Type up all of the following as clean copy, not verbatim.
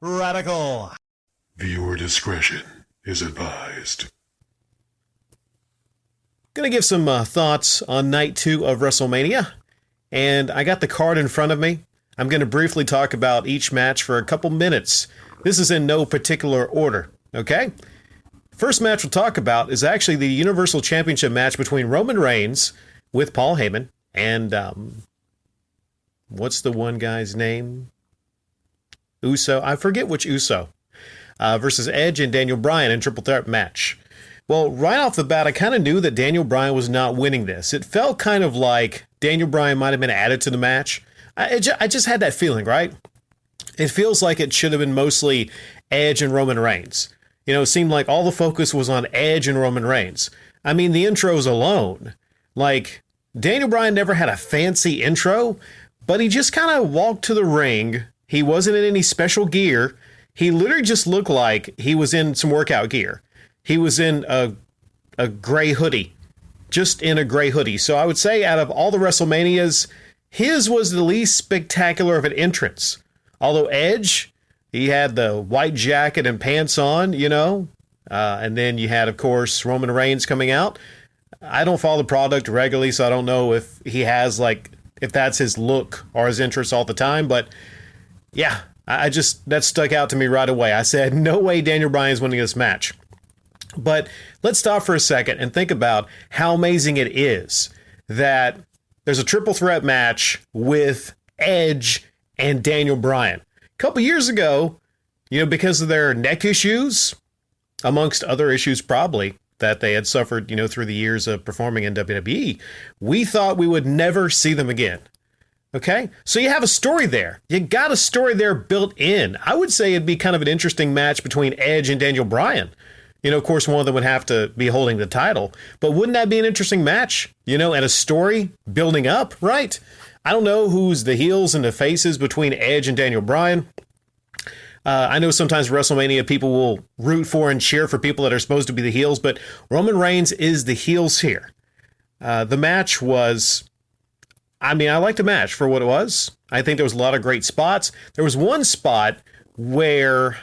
Radical. Viewer discretion is advised. Gonna give some thoughts on night 2 of WrestleMania, and I got the card in front of me. I'm gonna briefly talk about each match for a couple minutes. This is in no particular order, okay? First match we'll talk about is actually the Universal Championship match between Roman Reigns with Paul Heyman and, what's the one guy's name? Uso. I forget which Uso. Versus Edge and Daniel Bryan in triple threat match. Well, right off the bat, I kind of knew that Daniel Bryan was not winning this. It felt kind of like Daniel Bryan might have been added to the match. I just had that feeling, right? It feels like it should have been mostly Edge and Roman Reigns. You know, it seemed like all the focus was on Edge and Roman Reigns. I mean, the intros alone. Like, Daniel Bryan never had a fancy intro, but he just kind of walked to the ring. He wasn't in any special gear. He literally just looked like he was in some workout gear. He was in a gray hoodie, just in a gray hoodie. So I would say out of all the WrestleManias, his was the least spectacular of an entrance. Although Edge, he had the white jacket and pants on, you know, and then you had, of course, Roman Reigns coming out. I don't follow the product regularly, so I don't know if he has, like, if that's his look or his entrance all the time. But yeah, that stuck out to me right away. I said, no way Daniel Bryan's winning this match. But let's stop for a second and think about how amazing it is that there's a triple threat match with Edge and Daniel Bryan. A couple years ago, you know, because of their neck issues, amongst other issues probably that they had suffered, you know, through the years of performing in WWE, we thought we would never see them again. Okay, so you have a story there. You got a story there built in. I would say it'd be kind of an interesting match between Edge and Daniel Bryan. You know, of course, one of them would have to be holding the title, but wouldn't that be an interesting match? You know, and a story building up, right? I don't know who's the heels and the faces between Edge and Daniel Bryan. I know sometimes WrestleMania people will root for and cheer for people that are supposed to be the heels, but Roman Reigns is the heels here. The match was... I mean, I liked the match for what it was. I think there was a lot of great spots. There was one spot where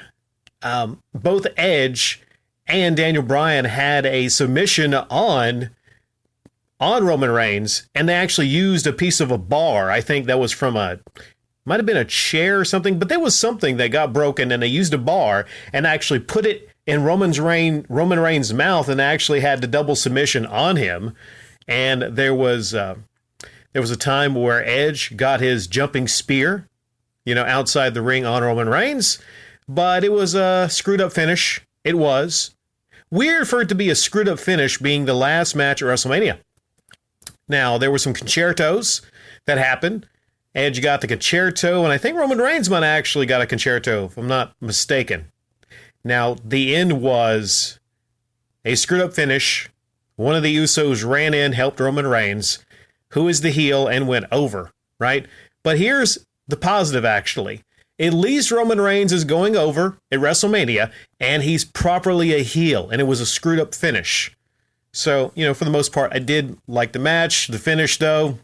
both Edge and Daniel Bryan had a submission on Roman Reigns, and they actually used a piece of a bar. I think that was from might have been a chair or something, but there was something that got broken, and they used a bar and actually put it in Roman Reigns' mouth and actually had the double submission on him. And there was a time where Edge got his jumping spear, you know, outside the ring on Roman Reigns, but it was a screwed up finish. It was weird for it to be a screwed up finish being the last match at WrestleMania. Now, there were some concertos that happened. Edge got the concerto, and I think Roman Reigns might have actually got a concerto, if I'm not mistaken. Now, the end was a screwed up finish. One of the Usos ran in, helped Roman Reigns, who is the heel, and went over, right? But here's the positive, actually. At least Roman Reigns is going over at WrestleMania, and he's properly a heel, and it was a screwed up finish. So, you know, for the most part, I did like the match. The finish, though,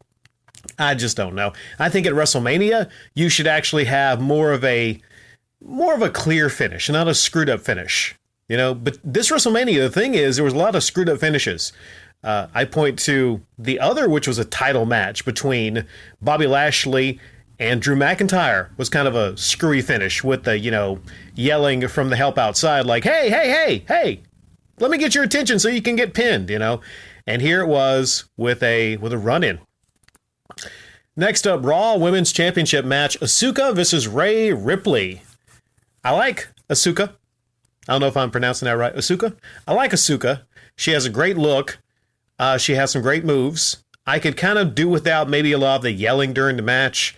I just don't know. I think at WrestleMania, you should actually have more of a clear finish, not a screwed up finish. You know, but this WrestleMania, the thing is, there was a lot of screwed up finishes. I point to the other, which was a title match between Bobby Lashley and Drew McIntyre. Was kind of a screwy finish with the, you know, yelling from the help outside like, hey, hey, hey, hey, let me get your attention so you can get pinned, you know. And here it was with a run-in. Next up, Raw Women's Championship match, Asuka versus Rhea Ripley. I like Asuka. I don't know if I'm pronouncing that right. Asuka? I like Asuka. She has a great look. She has some great moves. I could kind of do without maybe a lot of the yelling during the match.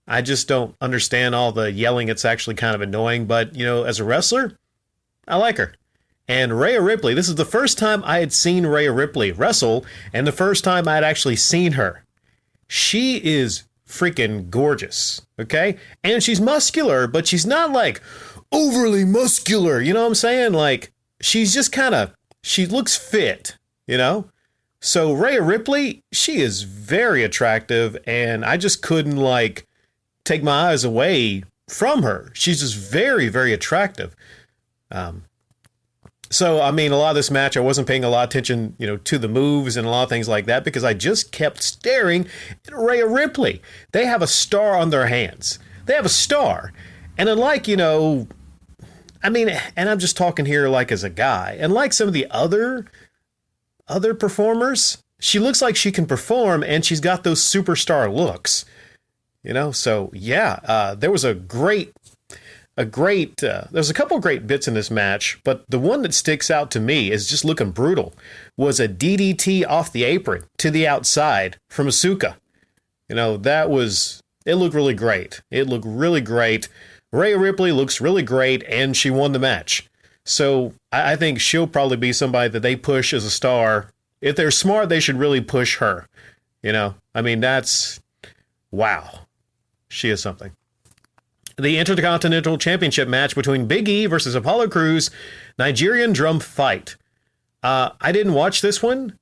I just don't understand all the yelling. It's actually kind of annoying. But, you know, as a wrestler, I like her. And Rhea Ripley, this is the first time I had seen Rhea Ripley wrestle, and the first time I had actually seen her. She is freaking gorgeous, okay? And she's muscular, but she's not like overly muscular, you know what I'm saying? Like, she's just kind of, she looks fit, you know? So Rhea Ripley, she is very attractive, and I just couldn't, like, take my eyes away from her. She's just very, very attractive. So, I mean, a lot of this match, I wasn't paying a lot of attention, to the moves and a lot of things like that because I just kept staring at Rhea Ripley. They have a star on their hands. They have a star. And unlike, and I'm just talking here like as a guy, and like some of the other performers, she looks like she can perform and she's got those superstar looks, So, yeah, there was there's a couple of great bits in this match, but the one that sticks out to me is just looking brutal was a DDT off the apron to the outside from Asuka. It looked really great. It looked really great. Rhea Ripley looks really great, and she won the match. So I think she'll probably be somebody that they push as a star. If they're smart, they should really push her. That's, wow. She is something. The Intercontinental Championship match between Big E versus Apollo Crews, Nigerian drum fight. I didn't watch this one.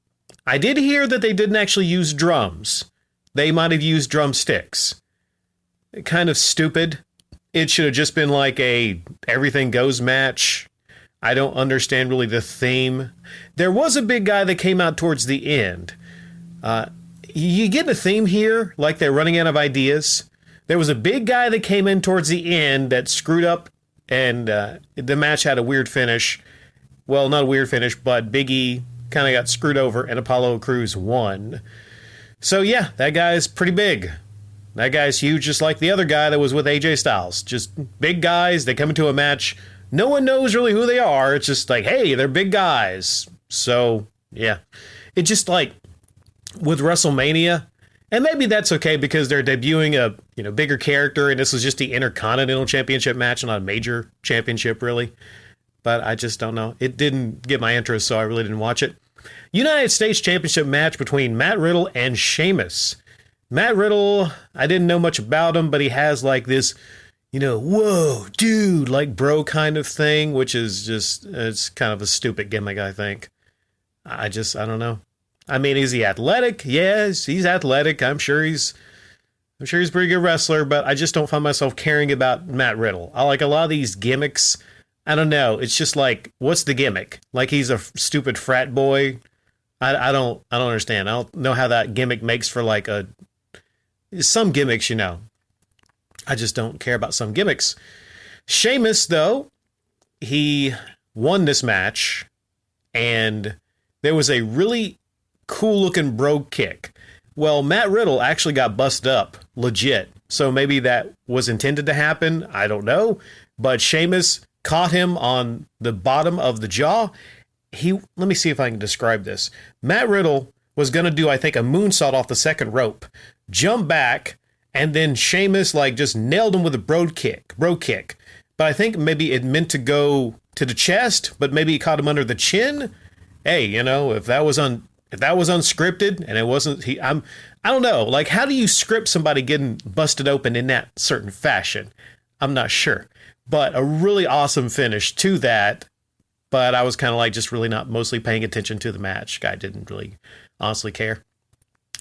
I did hear that they didn't actually use drums. They might have used drumsticks. Kind of stupid. It should have just been like a everything goes match. I don't understand really the theme. There was a big guy that came out towards the end. You get a theme here, like they're running out of ideas. There was a big guy that came in towards the end that screwed up, and the match had a weird finish. Well, not a weird finish, but Big E kind of got screwed over, and Apollo Crews won. So, yeah, that guy's pretty big. That guy's huge, just like the other guy that was with AJ Styles. Just big guys, they come into a match. No one knows really who they are. It's just like, hey, they're big guys. So, yeah. It just like, with WrestleMania, and maybe that's okay because they're debuting a bigger character, and this was just the Intercontinental Championship match, not a major championship, really. But I just don't know. It didn't get my interest, so I really didn't watch it. United States Championship match between Matt Riddle and Sheamus. Matt Riddle, I didn't know much about him, but he has like this, whoa, dude, like bro kind of thing, which is just, it's kind of a stupid gimmick, I think. I don't know. Is he athletic? Yes, he's athletic. I'm sure he's a pretty good wrestler, but I just don't find myself caring about Matt Riddle. I like a lot of these gimmicks. I don't know. It's just like, what's the gimmick? Like he's a stupid frat boy. I don't understand. I don't know how that gimmick makes for like some gimmicks, I just don't care about some gimmicks. Sheamus, though, he won this match, and there was a really cool-looking brogue kick. Well, Matt Riddle actually got busted up, legit. So maybe that was intended to happen. I don't know. But Sheamus caught him on the bottom of the jaw. Let me see if I can describe this. Matt Riddle was going to do, I think, a moonsault off the second rope, jump back, and then Sheamus just nailed him with a brogue kick. But I think maybe it meant to go to the chest, but maybe he caught him under the chin. Hey, if that was unscripted and it wasn't, I don't know. Like, how do you script somebody getting busted open in that certain fashion? I'm not sure. But a really awesome finish to that. But I was kind of just really not mostly paying attention to the match. I didn't really honestly care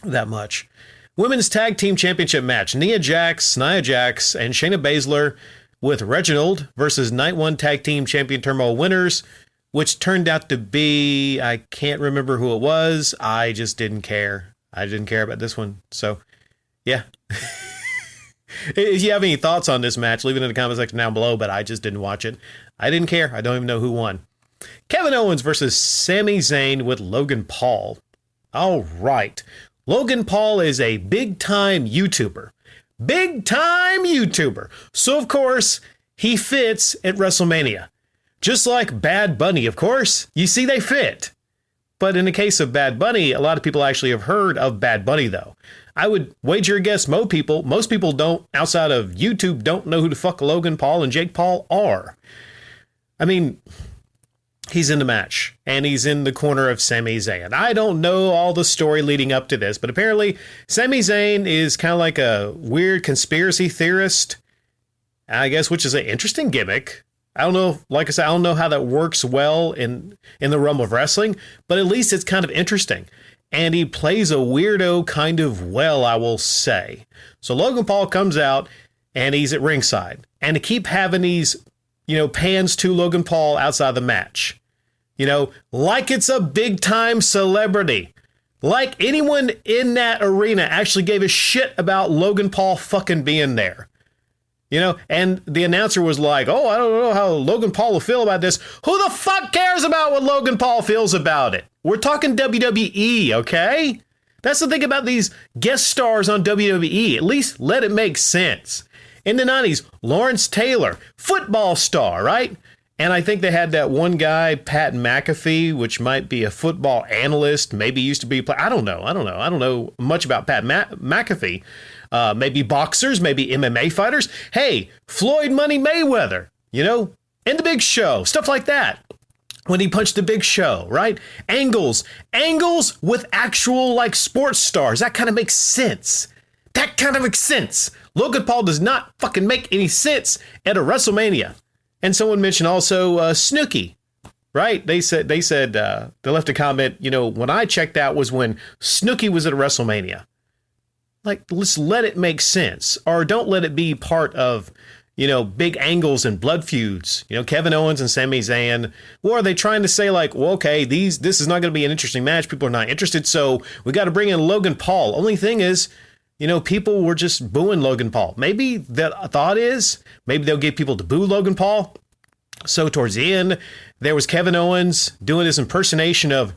that much. Women's Tag Team Championship match. Nia Jax, and Shayna Baszler with Reginald versus Night 1 Tag Team Champion Turmoil winners, which turned out to be, I can't remember who it was. I just didn't care. I didn't care about this one. So, yeah. If you have any thoughts on this match, leave it in the comment section down below, but I just didn't watch it. I didn't care. I don't even know who won. Kevin Owens versus Sami Zayn with Logan Paul. All right. Logan Paul is a big-time YouTuber. Big-time YouTuber. So, of course, he fits at WrestleMania. Just like Bad Bunny, of course. You see, they fit. But in the case of Bad Bunny, a lot of people actually have heard of Bad Bunny, though. I would wager a guess most people don't, outside of YouTube, don't know who the fuck Logan Paul and Jake Paul are. He's in the match, and he's in the corner of Sami Zayn. I don't know all the story leading up to this, but apparently Sami Zayn is kind of like a weird conspiracy theorist, I guess, which is an interesting gimmick. I don't know, like I said, I don't know how that works well in the realm of wrestling, but at least it's kind of interesting. And he plays a weirdo kind of well, I will say. So Logan Paul comes out. and he's at ringside. And to keep having these, pans to Logan Paul outside the match, like it's a big time celebrity. Like anyone in that arena actually gave a shit about Logan Paul fucking being there. And the announcer was like, oh, I don't know how Logan Paul will feel about this. Who the fuck cares about what Logan Paul feels about it? We're talking WWE, okay? That's the thing about these guest stars on WWE. At least let it make sense. In the 90s, Lawrence Taylor, football star, right? And I think they had that one guy, Pat McAfee, which might be a football analyst, maybe used to be a player. I don't know much about Pat McAfee. Maybe boxers, maybe MMA fighters. Hey, Floyd Money Mayweather, in the Big Show, stuff like that. When he punched the Big Show, right? Angles with actual sports stars. That kind of makes sense. Logan Paul does not fucking make any sense at a WrestleMania. And someone mentioned also Snooki, right? They left a comment, when I checked out was when Snooki was at a WrestleMania. Let's let it make sense, or don't let it be part of, big angles and blood feuds, Kevin Owens and Sami Zayn. Or are they trying to say okay, this is not going to be an interesting match. People are not interested. So we got to bring in Logan Paul. Only thing is, people were just booing Logan Paul. Maybe the thought is maybe they'll get people to boo Logan Paul. So towards the end, there was Kevin Owens doing his impersonation of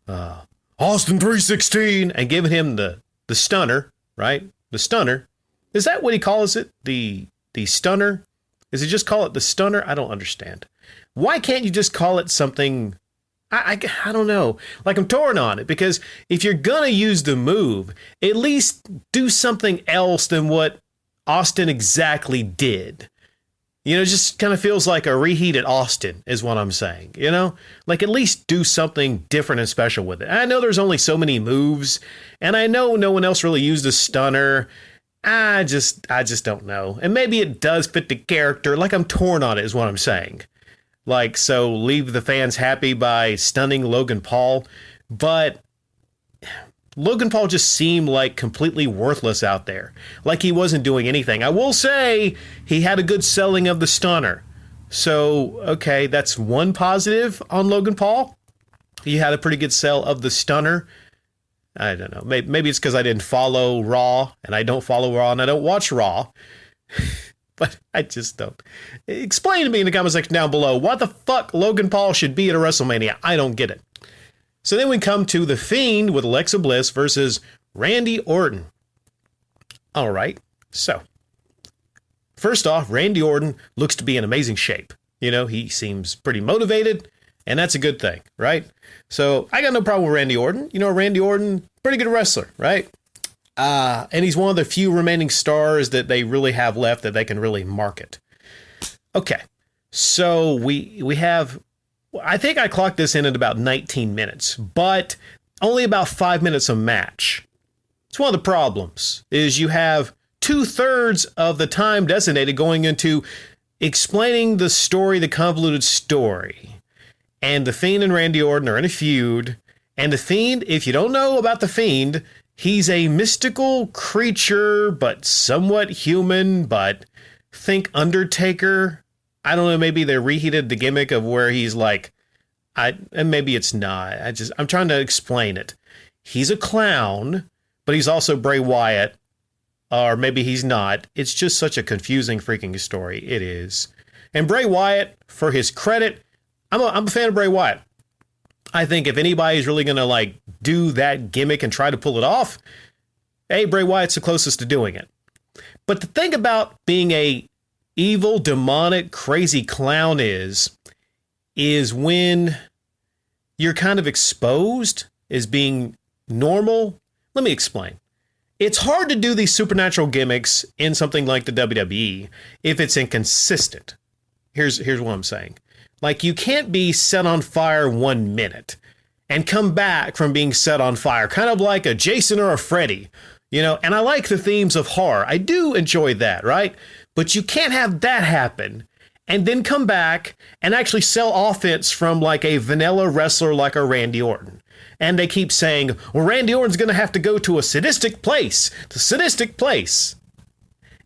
Austin 316 and giving him the stunner, right? The stunner. Is that what he calls it? The stunner? Does he just call it the stunner? I don't understand. Why can't you just call it something? I don't know. I'm torn on it, because if you're going to use the move, at least do something else than what Austin exactly did. Just kind of feels like a reheated Austin is what I'm saying, at least do something different and special with it. I know there's only so many moves, and I know no one else really used a stunner. I just don't know. And maybe it does fit the character. I'm torn on it is what I'm saying. So leave the fans happy by stunning Logan Paul. But Logan Paul just seemed completely worthless out there. He wasn't doing anything. I will say he had a good selling of the stunner. So, okay, that's one positive on Logan Paul. He had a pretty good sell of the stunner. I don't know. Maybe it's because I didn't follow Raw, and I don't follow Raw, and I don't watch Raw. But I just don't. Explain to me in the comment section down below what the fuck Logan Paul should be at a WrestleMania. I don't get it. So then we come to The Fiend with Alexa Bliss versus Randy Orton. All right. So, first off, Randy Orton looks to be in amazing shape. He seems pretty motivated, and that's a good thing, right? So, I got no problem with Randy Orton. Randy Orton, pretty good wrestler, right? And he's one of the few remaining stars that they really have left that they can really market. Okay. So, we have... I think I clocked this in at about 19 minutes, but only about 5 minutes a match. It's one of the problems, is you have 2/3 of the time designated going into explaining the story, the convoluted story. And The Fiend and Randy Orton are in a feud. And The Fiend, if you don't know about The Fiend, he's a mystical creature, but somewhat human, but think Undertaker. I don't know, maybe they reheated the gimmick of where he's and maybe it's not. I'm trying to explain it. He's a clown, but he's also Bray Wyatt, or maybe he's not. It's just such a confusing freaking story. It is. And Bray Wyatt, for his credit, I'm a fan of Bray Wyatt. I think if anybody's really going to do that gimmick and try to pull it off, hey, Bray Wyatt's the closest to doing it. But the thing about being a evil, demonic, crazy clown is when you're kind of exposed as being normal. Let me explain. It's hard to do these supernatural gimmicks in something like the WWE if it's inconsistent. Here's what I'm saying. You can't be set on fire 1 minute and come back from being set on fire, kind of like a Jason or a Freddy, and I like the themes of horror. I do enjoy that, right? But you can't have that happen and then come back and actually sell offense from a vanilla wrestler like a Randy Orton. And they keep saying, well, Randy Orton's going to have to go to a sadistic place. The sadistic place.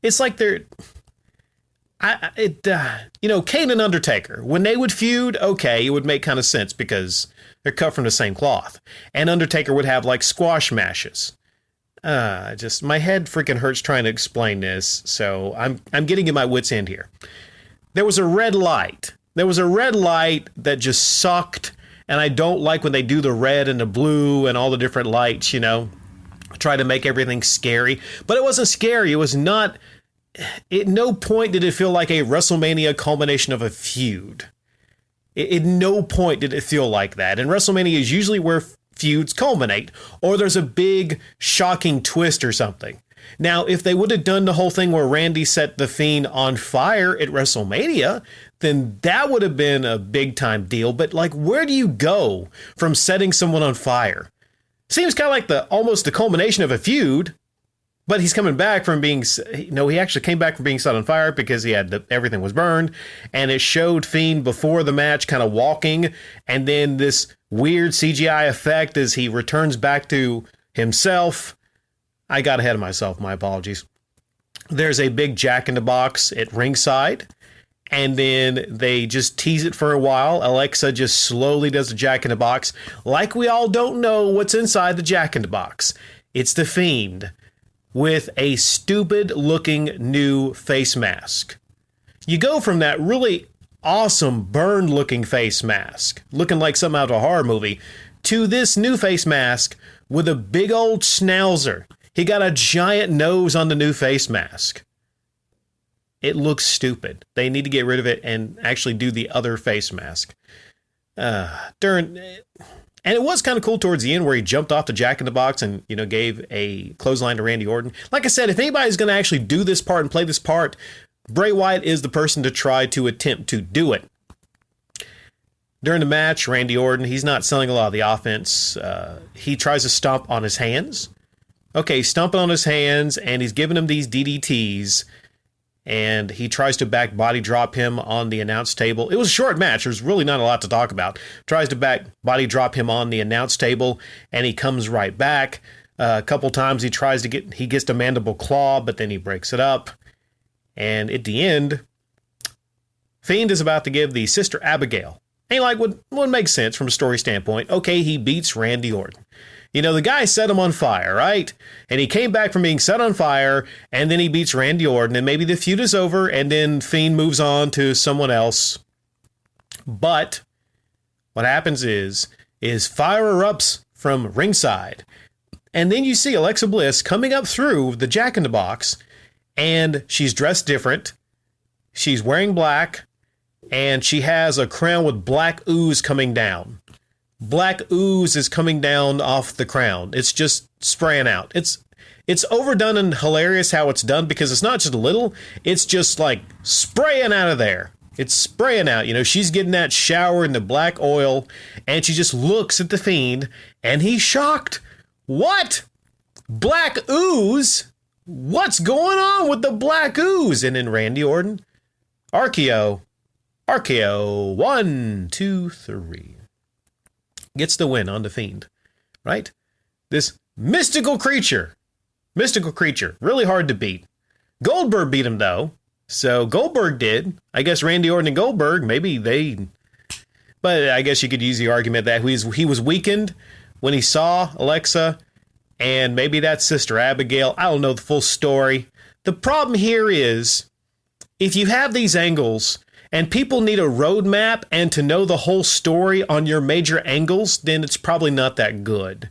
It's like they're, Kane and Undertaker, when they would feud, okay, it would make kind of sense because they're cut from the same cloth. And Undertaker would have like squash matches. Just my head freaking hurts trying to explain this, so I'm getting in my wits' end here. There was a red light. There was a red light that just sucked, and I don't like when they do the red and the blue and all the different lights, try to make everything scary. But it wasn't scary. It was not. At no point did it feel like a WrestleMania culmination of a feud. At no point did it feel like that. And WrestleMania is usually where feuds culminate, or there's a big shocking twist or something. Now, if they would have done the whole thing where Randy set the Fiend on fire at WrestleMania, then that would have been a big time deal. But like, where do you go from setting someone on fire? Seems kind of like almost the culmination of a feud. But he's coming back from being, he actually came back from being set on fire because he had everything was burned. And it showed Fiend before the match kind of walking. And then this weird CGI effect as he returns back to himself. I got ahead of myself. My apologies. There's a big Jack in the Box at ringside. And then they just tease it for a while. Alexa just slowly does the Jack in the Box. Like we all don't know what's inside the Jack in the Box. It's the Fiend, with a stupid-looking new face mask. You go from that really awesome, burned-looking face mask, looking like something out of a horror movie, to this new face mask with a big old schnauzer. He got a giant nose on the new face mask. It looks stupid. They need to get rid of it and actually do the other face mask. And it was kind of cool towards the end where he jumped off the Jack in the Box and, gave a clothesline to Randy Orton. Like I said, if anybody's going to actually do this part and play this part, Bray Wyatt is the person to try to attempt to do it. During the match, Randy Orton, he's not selling a lot of the offense. He tries to stomp on his hands. Okay, stomping on his hands, and he's giving him these DDTs. And he tries to back body drop him on the announce table. It was a short match. There's really not a lot to talk about. Tries to back body drop him on the announce table, and he comes right back. A couple times he gets the mandible claw, but then he breaks it up. And at the end, Fiend is about to give the Sister Abigail. And like, would make sense from a story standpoint. Okay, he beats Randy Orton. The guy set him on fire, right? And he came back from being set on fire, and then he beats Randy Orton, and maybe the feud is over, and then Fiend moves on to someone else. But what happens is fire erupts from ringside. And then you see Alexa Bliss coming up through the Jack in the Box, and she's dressed different. She's wearing black, and she has a crown with black ooze coming down. Black ooze is coming down off the crown. It's just spraying out. It's overdone and hilarious how it's done because it's not just a little. It's just like spraying out of there. It's spraying out. She's getting that shower in the black oil, and she just looks at the Fiend, and he's shocked. What? Black ooze? What's going on with the black ooze? And then Randy Orton, RKO, 1, 2, 3. Gets the win on the Fiend, right? This mystical creature, really hard to beat. Goldberg beat him, though. So Goldberg did. I guess Randy Orton and Goldberg, but I guess you could use the argument that he was weakened when he saw Alexa, and maybe that's Sister Abigail. I don't know the full story. The problem here is, if you have these angles, and people need a roadmap and to know the whole story on your major angles, then it's probably not that good.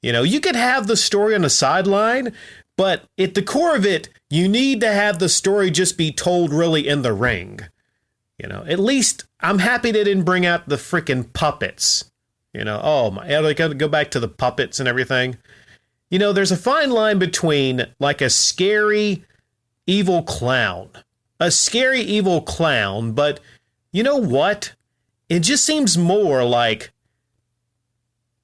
You could have the story on the sideline, but at the core of it, you need to have the story just be told really in the ring. At least I'm happy they didn't bring out the freaking puppets. Oh my, I got to go back to the puppets and everything. There's a fine line between like a scary, evil clown. A scary, evil clown, but you know what? It just seems more like,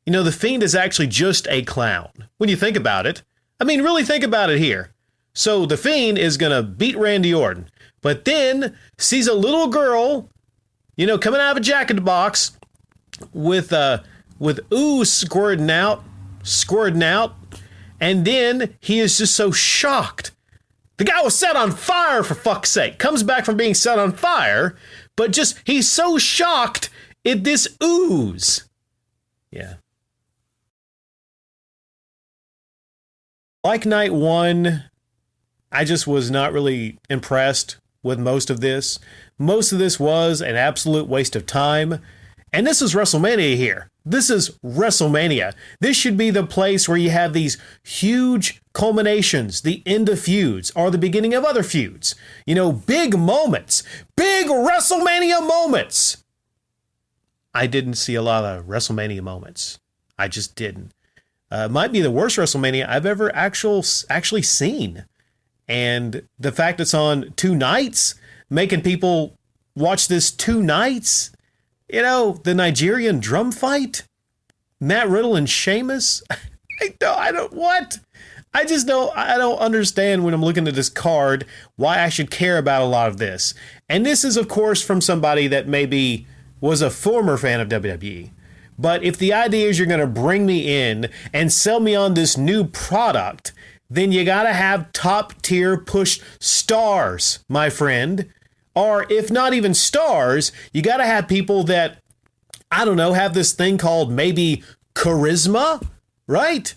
the Fiend is actually just a clown. When you think about it. I mean, really think about it here. So the Fiend is going to beat Randy Orton, but then sees a little girl, coming out of a Jack in the Box with ooze squirting out, and then he is just so shocked The guy was set on fire, for fuck's sake. Comes back from being set on fire, but just, he's so shocked at this ooze. Yeah. Like night one, I just was not really impressed with most of this. Most of this was an absolute waste of time. And this is WrestleMania here. This is WrestleMania. This should be the place where you have these huge culminations, the end of feuds, or the beginning of other feuds. You know, big moments, big WrestleMania moments. I didn't see a lot of WrestleMania moments. I just didn't. Might be the worst WrestleMania I've ever actually seen. And the fact it's on 2 nights, making people watch this 2 nights, you know, the Nigerian drum fight, Matt Riddle and Sheamus. I don't understand when I'm looking at this card why I should care about a lot of this. And this is, of course, from somebody that maybe was a former fan of WWE. But if the idea is you're going to bring me in and sell me on this new product, then you got to have top tier push stars, my friend. Or if not even stars, you got to have people that, I don't know, have this thing called maybe charisma, right?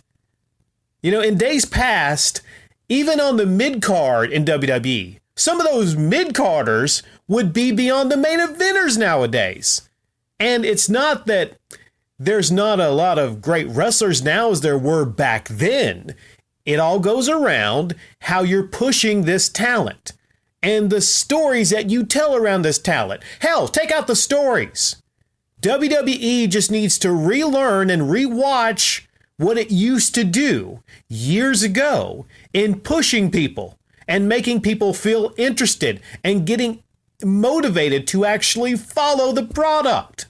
You know, in days past, even on the mid-card in WWE, some of those mid-carders would be beyond the main eventers nowadays. And it's not that there's not a lot of great wrestlers now as there were back then. It all goes around how you're pushing this talent and the stories that you tell around this talent. Hell, take out the stories. WWE just needs to relearn and rewatch what it used to do years ago in pushing people and making people feel interested and getting motivated to actually follow the product.